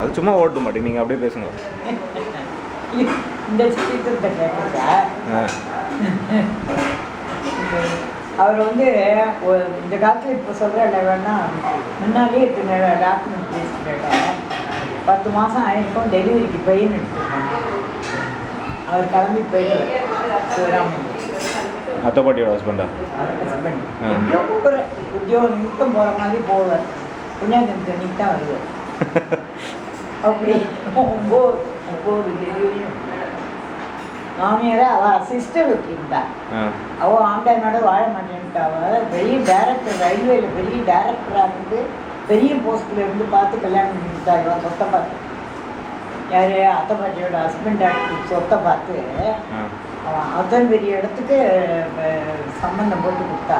அது சும்மா ஓட்டு மாட்டேங்க, நீங்கள் அப்படியே பேசுங்க. இந்த ஸ்பீக்கர்கிட்ட கேட்குறா அவர் வந்து இந்த காலத்தில் இப்போ சொல்கிற வேணா முன்னாடியே டாக்குமெண்ட் பேசிட்டேன். 10 மாதம் ஆயிருக்கும் டெலிவரிக்கு பெயின் எடுத்துருக்காங்க. அவர் கிளம்பி போயிடுவார் சிவராமன். அத்தை பாட்டியோட ஹஸ்பண்டா? ஹஸ்பண்ட் எங்கேயோ போகிற உத்தியோகம் நிமித்தம் போகிற மாதிரி போவார். புண்ணியாஜனத்தை நிற்கு தான் வருவார். அப்படி 9 டெலிவரியும் மாமியார அவள் சிஸ்டர் வச்சுருந்தா. அவள் ஆண்டானோட வாழ மாட்டேன்ட்டா. அவள் பெரிய டேரக்டர், ரயில்வேல பெரிய டேரக்டராக இருந்து பெரிய போஸ்டில் இருந்து பார்த்து கல்யாணம் பண்ணிட்டா. இவன் சொத்தை பார்த்து யார் அத்தை பாட்டியோட ஹஸ்பண்ட் சொத்தை பார்த்து அவன் அதான் பெரிய இடத்துக்கு சம்பந்தம் போட்டு கொடுத்தா.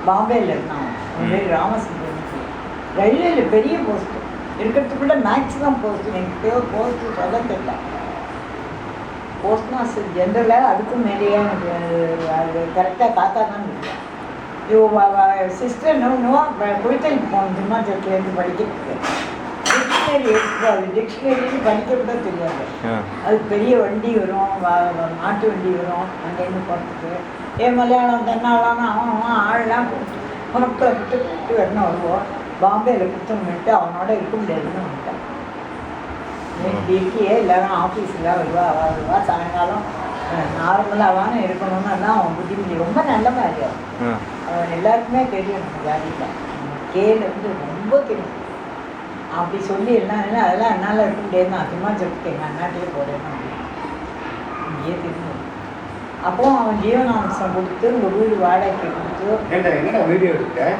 பாம்பேயில் இருந்தான். அவன் பேர் ராமசுந்தரம். ரயில்வேல பெரிய போஸ்ட்டு இருக்கிறதுக்குள்ள மேக்ஸிமம் போஸ்ட். எனக்கு போஸ்ட்டு சொல்ல தெரியல. போஸ்ட் மாஸ்டர் ஜென்ரலாக அதுக்கும் மேலேயே எனக்கு அது கரெக்டாக காத்தா தான் இருக்கேன். சிஸ்டர் இன்னும் குளித்தலுக்கு போகணும் திருமாச்சலத்துலேருந்து படிக்கிறதுக்கு. டிக்ஷனரி எடுத்துக்காது. டிக்ஷனரின்னு படிக்க கூட தெரியாது. அது பெரிய வண்டி வரும், மாட்டு வண்டி வரும் அங்கேருந்து போகிறதுக்கு. ஏன் மலையாளம் தென்னாலான்னு அவன் ஆள்லாம் கூப்பிட்டு உனக்கு விட்டு வரணும் வருவோம். பாம்பேயில் கொடுத்தோம்னுட்டு அவனோட இருக்க முடியாதுன்னு வந்துட்டான். டிக்கியே இல்லைன்னா ஆஃபீஸில் வருவா சாயங்காலம் நார்மலாவான இருக்கணும்னு எல்லாம் அவன் புத்தி ரொம்ப நல்ல மாதிரி. அவன் எல்லாருக்குமே தெரியும். நம்ம ஜாதியில் கேலேருந்து ரொம்ப தெரியும். அப்படி சொல்லி எல்லாம் இல்லை அதெல்லாம் என்னால் இருக்க முடியாது. நான் திருமாச்சலத்துக்கு எங்கள் அண்ணாட்டியே போகிறேன்னு இங்கேயே தெரியும். அப்போ அவன் ஜீவனாம்சம் கொடுத்து உங்கள் வீடு வாடகைக்கு கொடுத்து என்ன வீடியோ எடுக்கிறேன்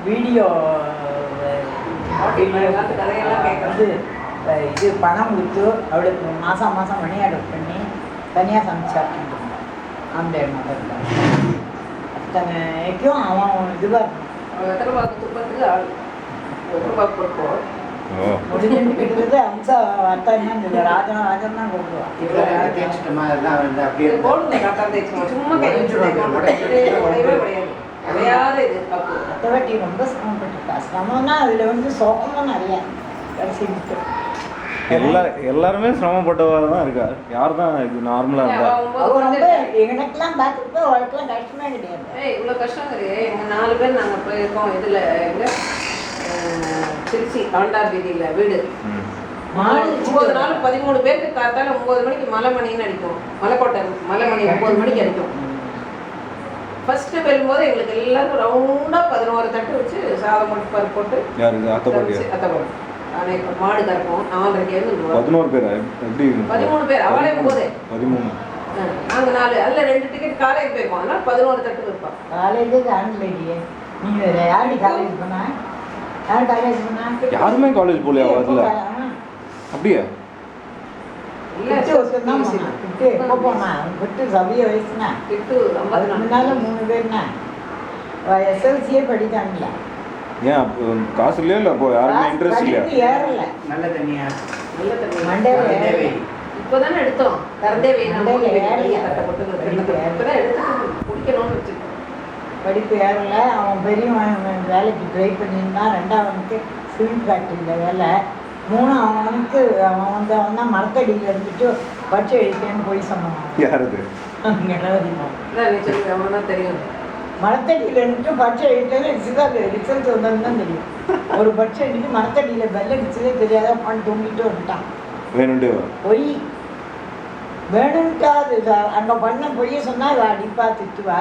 வீடியோ இது பணம் கொடுத்து அவளுக்கு மாதம் மணி ஆர்டர் பண்ணி தனியாக சமைச்சாப்பிட்டு அந்த மதத்தில் அத்தனைக்கும் அவன் இதுவாக முடிஞ்சுட்டு அம்சா அத்தான் ராஜன் தான் கூப்பிடுவான். அத்தைவாட்டி ரொம்ப சிரமப்பட்டுருக்கா. சிரமம்னா அதில் வந்து சோகமும் நிறையா கடைசி எல்லாருமே சிரமப்பட்டவங்க தான் இருக்கா. யார் தான் இது நார்மலாக இருந்தா ரொம்ப எனக்கெல்லாம் பார்த்துட்டு அவளுக்குலாம் கஷ்டமே கிடையாது. இவ்வளோ கஷ்டம் கிடையாது. எங்கள் 4 பேர் நாங்கள் போயிருக்கோம். இதில் எங்கள் திருச்சி காண்டார் வீதியில் வீடு 9 நாள் 13 பேருக்கு காத்தால 9 மணிக்கு மலைமணின்னு அடிக்கும். மலைக்கோட்டை மலைமணி 9 மணிக்கு அடிக்கும். ஃபர்ஸ்ட் வெல்லும்போது எங்களுக்கு எல்லாருக்கும் ரவுண்டாக 11 தட்டு வச்சு சாதம் மட்டும் பருப்பு போட்டு அத்தை அன்னைக்கு மாடு கறப்போம். 4:30 11 பேர் எப்படி 13 பேர் அவளே போதே 13. நாங்கள் 4 அதில் 2 டிக்கெட் காலேஜ் போயிருக்கோம். அதனால் 11 தட்டு வைப்போம். காலேஜ் ஆன்லைனியே நீங்கள் யாரு காலேஜ் பண்ணா யார் காலேஜ் பண்ணா? யாருமே காலேஜ் போகலையா அதில்? அப்படியா? எப்போ போனா விட்டு சபைய வயசுனா முன்னால 3 பேர்னா எஸ்எல்சியே படிக்காங்களா? ஏன் காசு இல்லையா? இல்லை அப்போ யாருமே இன்ட்ரெஸ்ட் இல்லையா? ஏறல. நல்ல தண்ணியா மண்டே இப்போதானே எடுத்தோம். கரந்தேவை குடிக்கணும்னு வச்சுருக்கோம். படிப்பு ஏறல. அவன் பெரியவன் வேலைக்கு ட்ரை பண்ணியிருந்தான். 2ஆவனுக்கு சிமெண்ட் ஃபேக்ட்ரியில் வேலை. 3ஆவனுக்கு அவன் தான் மரத்தடியில் இருந்துட்டு பட்சை எழுத்தேன்னு போய் சொன்னான். யாருது? அவன் தான் தெரியும். மரத்தடியில் இருந்துட்டு பட்சை எழுத்தேன்னு ரிசல்ட் வந்ததுன்னு தான் தெரியும். ஒரு பட்சை எழுதிட்டு மரத்தடியில் பெல்ல அடிச்சதே தெரியாத பண்ணி தூங்கிட்டு வந்துட்டான். வேணுண்டு பொய் வேணும்ட்டாது அங்கே பண்ண பொய்ய சொன்னால் இவள் அடிப்பா திட்டுவா.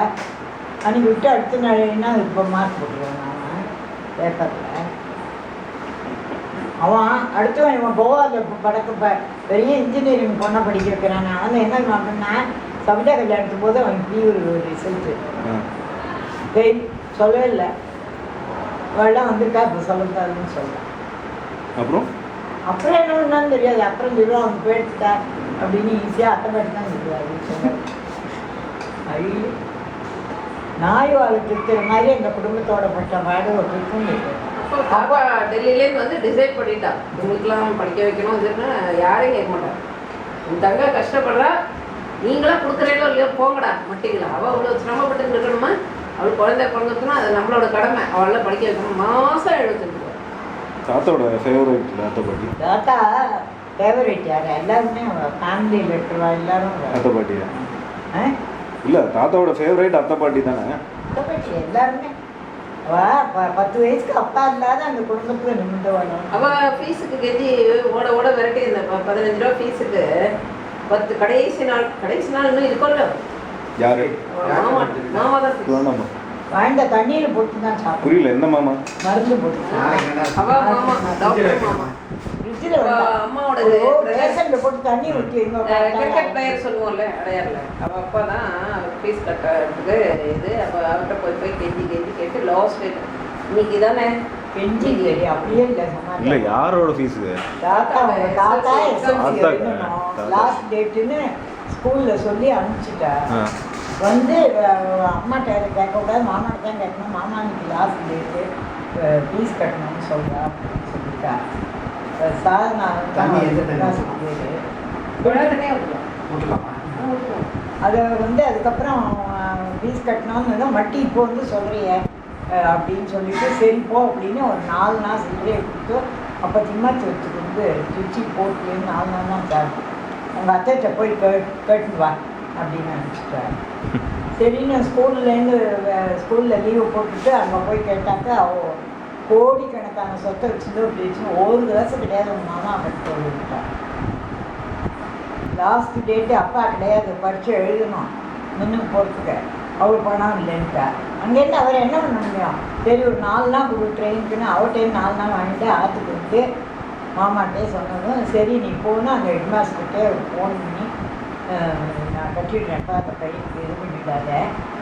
அன்றைக்கி விட்டு அடுத்த நாள்னா இப்போ மார்க் போட்டுருவான். அவன் பேப்பரில் அவன் அடுத்தவன் இவன் கோவாவில் படக்க பெரிய இன்ஜினியரிங் பொண்ணை படிக்க வைக்கிறான். அவன் என்ன பண்ணா சபிதா கல்யாணத்தும் போது அவன் இப்படி ஒரு ரிசல்ட்டு பெயில் சொல்லவே இல்லை. அவள்லாம் வந்திருக்கா இப்போ சொல்லக்கூடாதுன்னு சொல்கிறான். அப்புறம் என்ன ஒன்றான்னு தெரியாது. அப்புறம் சொல்லுவான் அவன் போயிடுச்சுட்டா அப்படின்னு ஈஸியாக அத்தை பாட்டு தான் சொல்லுவாரு சொன்னார். ஐயோ நாய் வாழ்க்கை இருக்கிற மாதிரி எங்கள் குடும்பத்தோட பட்ட பாடு ஒரு இருக்கும். அப்பா டெல்லியிலேருந்து வந்து டிசைட் பண்ணிட்டா உங்களுக்குலாம் படிக்க வைக்கணும். இதுன்னு யாரையும் கேட்க மாட்டான். உன் தங்க கஷ்டப்படுறா, நீங்களாம் கொடுக்குறீங்களோ இல்லையோ போங்கடா மட்டிங்களா. அவள் அவ்வளோ சிரமப்பட்டு இருக்கணுமா? அவள் குழந்தை பிறந்துச்சுன்னா அது நம்மளோட கடமை. அவளெல்லாம் படிக்க வைக்கணும். மாதம் 75 ரூபா. தாத்தாவோட ஃபேவரட் தாத்தா பாட்டி. தாத்தா ஃபேவரேட் யார்? எல்லாருமே ஃபேமிலி லெட்டர்வா எல்லாரும் அத்தை பாட்டியா? ஆ? இல்லை, தாத்தாவோட ஃபேவரட் அத்தை பாட்டி தானே? அத்தைப்பட்டி எல்லாருமே 10 வயசுக்கு அப்பா இல்லாத அந்த குடும்பத்தில் நிமிர்ந்து வரணும். அவள் ஃபீஸுக்கு கெஞ்சி ஓட ஓட விரட்டி இந்த 15 ரூபா ஃபீஸுக்கு 10 கடைசி நாள் இன்னும் இருக்கும்ல. யாரு? மாமா தான் fees. வேணாமா? வாழ்ந்த தண்ணியில் போட்டு தான் சாப்பிடும். புரியல, எந்த மாமா? மருந்து போட்டு அவ மாமா டாக்டர் மாமா. ஃப்ரிட்ஜில் அம்மாவோடது ரேஷனில் போட்டு தண்ணி ஊற்றி கிரிக்கெட் பிளேயர் சொல்லுவோம்ல அடையாறுல. அவள் அப்பா தான் ஃபீஸ் கட்டுறதுக்கு இது. அப்போ அவர்கிட்ட போய் கெஞ்சி கேட்டு லாஸ்ட் டேட் இன்னைக்கு தானே கெஞ்சி இல்லை, அப்படியே இல்லை. இல்லை, யாரோட ஃபீஸு? தாத்தா தாத்தா. லாஸ்ட் டேட்டுன்னு ஸ்கூலில் சொல்லி அனுப்பிச்சிட்டா. வந்து அம்மாட்ட கேட்கக்கூடாது, மாமாட்ட தான் கேட்கணும். மாமா இன்னைக்கு லாஸ்ட் டேட்டு ஃபீஸ் கட்டணும்னு சொல்கிறா அப்படின்னு சொல்லிட்டா. சார் தண்ணி எந்த தண்ணி? அதை வந்து அதுக்கப்புறம் ஃபீஸ் கட்டணும்னு மட்டி இப்போ வந்து சொல்கிறிய அப்படின்னு சொல்லிட்டு சரி போ அப்படின்னு ஒரு 4 நாள் சில்லறையை கொடுத்து அப்போ திம்மாச்சத்துக்கு வந்து சுவிட்சி போட்டு 4 நாள் தான் சார் உங்கள் அத்தைகிட்ட போய் கேட்டு வா அப்படின்னு அனுப்பிச்சிட்டாரு. சரின்னு ஸ்கூலில் லீவு போட்டுட்டு அங்கே போய் கேட்டாக்க அவள் கோடிக்கணக்கான சொத்தை வச்சுருந்தோ அப்படி வச்சு ஒரு காசு கிடையாது. உங்கள் மாமா கட்டு சொல்லிவிட்டார். லாஸ்ட் டேட்டு அப்பா கிடையாது, பரீட்சை எழுதணும் முன்னுக்கு போகிறதுக்கு. அவள் பணம் இல்லைன்ட்டா. அங்கேருந்து அவர் என்ன பண்ண முடியும்? சரி ஒரு 4 நாள் கொடு ட்ரெயினுக்குன்னு அவட்டையும் 4 நாள் வாங்கிட்டு ஆற்றுக்கு வந்து மாமாட்டே சொன்னதும் சரி நீ போனால் அந்த ஹெட்மாஸ்டர்கிட்டே ஃபோன் பண்ணி நான் கட்டிடுறேன்ப்பா அந்த பையனுக்கு இது பண்ணிடாத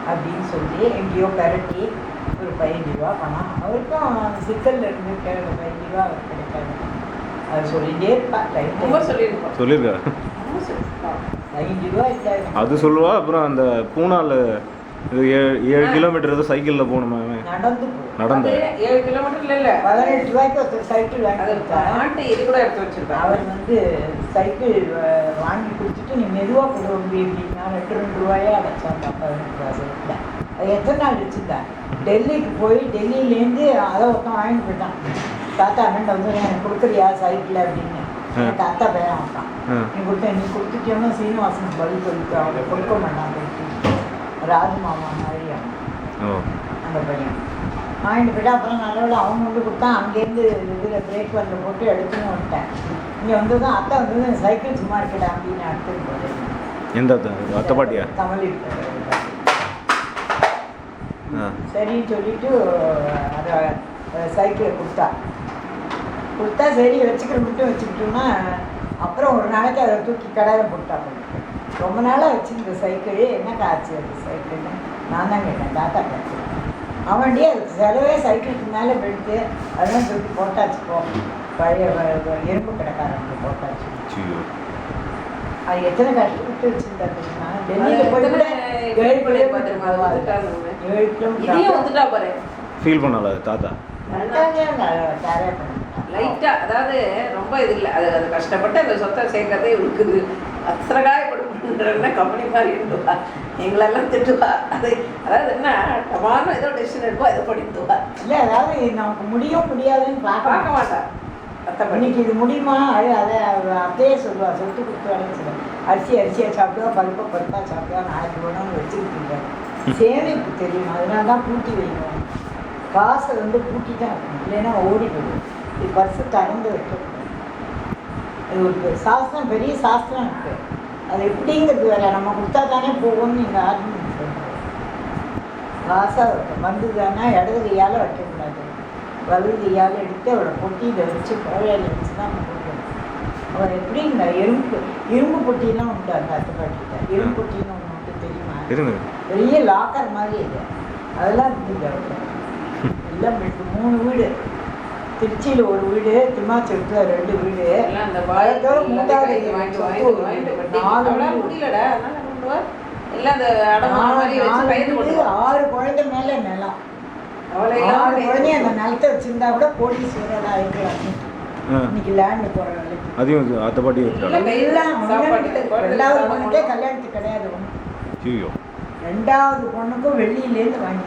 அப்படின்னு சொல்லி எங்கேயோ பெரட்டி ஒரு 15 ரூபா பணம். அவருக்கும் சிக்கலில் இருந்து 15 ரூபா அவர் கிடைக்காது. அது சொல்லிகிட்டே இருப்பா. ரொம்ப சொல்லியிருக்கோம். சொல்லியிருக்கா? 5 ரூபா இல்லை அது சொல்லுவா. அப்புறம் அந்த பூனால இது 7 கிலோமீட்டர் ஏதோ சைக்கிளில் போகணுமா? நடந்து நடந்த 7 கிலோமீட்டர் இல்லை 18 ரூபாய்க்கு ஒருத்தர் சைக்கிள் வாங்கி அது கொடுத்தாரு. ஆட்டு இது கூட எடுத்து வச்சிருக்காங்க. அவர் வந்து சைக்கிள் வாங்கி கொடுத்துட்டு நீ மெதுவாக கொண்டு வந்து எப்படின்னா 2 ரூபாயே அடைச்சாங்க. 18 ரூபா சைக்கிள். அது எத்தனை நாள் வச்சுருந்தேன்? டெல்லிக்கு போய் டெல்லியிலேருந்து அதை ஒருத்தன் வாங்கிட்டு போயிட்டான். தாத்தா அண்ணன் வந்து எனக்கு கொடுக்குறியா சைக்கிள் அப்படின்னு. எனக்கு அத்தா பையன் வந்தான். நீ கொடுத்துட்டோம்னா சீனிவாசன் பதில் சொல்லிட்டு அவனை கொடுக்க மாட்டான். ராஜு மாமா மாதிரியா அந்த பையன் வாங்கிட்டு போய்ட்டு அப்புறம் நல்லவேளை அவங்க வந்து கொடுத்தான். அங்கேருந்து இதில் பிரேக் வந்து போட்டு எடுத்துன்னு வந்துட்டேன். இங்கே வந்து தான் அத்தை வந்து சைக்கிள் சும்மா இருக்கடா அப்படின்னு எடுத்துன்னு போகிறேன். எந்த அத்தை பாட்டியா? தமிழ் சரின்னு சொல்லிட்டு அதை சைக்கிளை கொடுத்தா சரி வச்சுக்கிட்டோம்னா அப்புறம் ஒரு நாளைக்கு அதை தூக்கி கடையில் போட்டா. ரொம்ப நாளாக வச்சுருந்த சைக்கிள் என்ன காய்ச்சி அது சைக்கிள்னு நான் தான் கேட்டேன். தாத்தா கேட்டேன். அவன்டே அதுக்கு செலவே சைக்கிளுக்கு மேலே போயிட்டு அதெல்லாம் தூக்கி போட்டாச்சு. பழைய இரும்பு கடைக்காரங்க போட்டாச்சு. அது எத்தனை கஷ்டப்பட்டு வச்சுருந்தாருன்னா டெல்லியில் போய் கூட 7 கிலோமீட்டர் ஃபீல் பண்ணல தாத்தா. லைட்டா அதாவது ரொம்ப இது இல்லை. அது கஷ்டப்பட்டு அந்த சொத்தை சேர்க்கறதே இருக்குது. அசரகாயப்படுறா கம்பெனி மாதிரி இருந்துவா. எங்களெல்லாம் திட்டுவா. அதாவது என்ன டமாரம் ஏதோ டெசிஷன் எடுப்பா இதை படித்துவா. இல்லை அதாவது நமக்கு முடியாதுன்னு பார்க்க மாட்டா. இன்னைக்கு இது முடியுமா? அதை அத்தையே சொல்லுவா. சொத்து கொடுத்து வேலைன்னு சொல்லுவாள். அரிசியாக சாப்பிடுவா, பருப்பாக சாப்பிடுவா. நாளைக்கு வேணும்னு வச்சுருக்கீங்க. சேமிப்பு தெரியும். அதனால தான் பூட்டி வைக்கணும். காசை வந்து பூட்டி தான் இருக்கணும், இல்லைன்னா ஓடி போயிடும். இது பர்ஸு திறந்து வைக்கணும். இது ஒரு சாஸ்திரம், பெரிய சாஸ்திரம் இருக்குது. அது எப்படிங்கிறது வேற. நம்ம கொடுத்தா தானே போகும்னு நீங்கள் ஆர்குமெண்ட் பண்ணுறோம். காசாக வைக்கணும். வந்ததுன்னா இடது கையால் வைக்கக்கூடாது, வலது கையால் எடுத்து அவளை பொட்டியில் வச்சு கோழையில் வச்சு தான் நம்ம கொடுக்கணும். அவள் எப்படி இந்த இரும்பு பொட்டியெல்லாம் உண்டு அந்த அத்தை பாட்டிக்கிட்ட. இரும்பு பொட்டின்னு ஒன்று உண்டு தெரியுமா? பெரிய லாக்கர் மாதிரி இது. அதெல்லாம் இருந்தது அவருக்கு. எல்லாம் 3 வீடு. திருச்சியில் ஒரு வீடு, திம்மாச்சேரத்தில் 2 வீடு. பயத்தோட 3வது 6 குழந்தை மேலே நிலம். 6 குழந்தைய அந்த நிலத்தை வச்சிருந்தா கூட கோடீஸ்வரராக இருக்கலாம். இன்னைக்கு லேண்டு போகிற வேலைக்கு அதையும் அத்தை பாட்டி எல்லாம் 2வது பொண்ணுக்கே கல்யாணத்துக்கு கிடையாது. 2வது பொண்ணுக்கும் வெள்ளியிலேருந்து வாங்கி